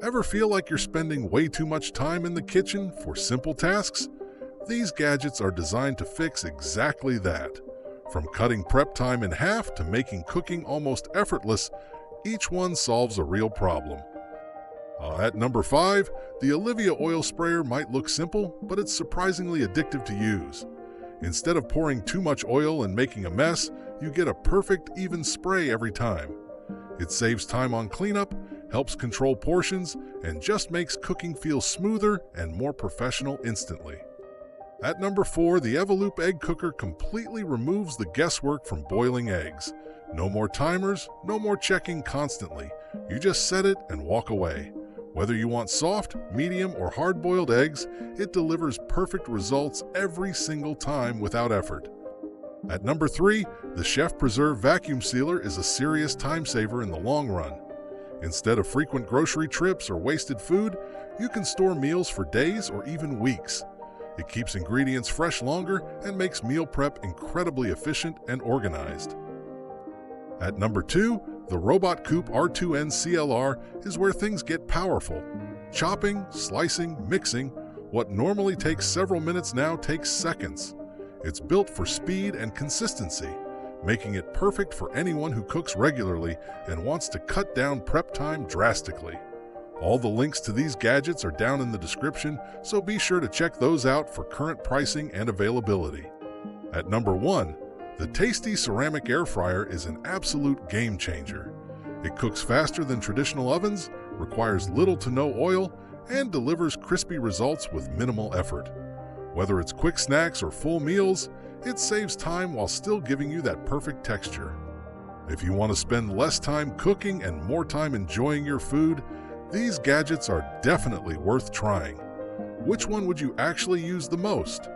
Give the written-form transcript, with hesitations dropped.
Ever feel like you're spending way too much time in the kitchen for simple tasks? These gadgets are designed to fix exactly that. From cutting prep time in half to making cooking almost effortless, each one solves a real problem. At number 5, the Olivia oil sprayer might look simple, but it's surprisingly addictive to use. Instead of pouring too much oil and making a mess, you get a perfect, even spray every time. It saves time on cleanup, helps control portions, and just makes cooking feel smoother and more professional instantly. At number 4, the Evolup egg cooker completely removes the guesswork from boiling eggs. No more timers, no more checking constantly. You just set it and walk away. Whether you want soft, medium, or hard-boiled eggs, it delivers perfect results every single time without effort. At number 3, the Chef Preserve vacuum sealer is a serious time saver in the long run. Instead of frequent grocery trips or wasted food, you can store meals for days or even weeks. It keeps ingredients fresh longer and makes meal prep incredibly efficient and organized. At number 2, the Robot Coupe R2N CLR is where things get powerful. Chopping, slicing, mixing, what normally takes several minutes now takes seconds. It's built for speed and consistency, making it perfect for anyone who cooks regularly and wants to cut down prep time drastically. All the links to these gadgets are down in the description, so be sure to check those out for current pricing and availability. At number 1, the tasty ceramic air fryer is an absolute game changer. It cooks faster than traditional ovens, requires little to no oil, and delivers crispy results with minimal effort. Whether it's quick snacks or full meals, it saves time while still giving you that perfect texture. If you want to spend less time cooking and more time enjoying your food, these gadgets are definitely worth trying. Which one would you actually use the most?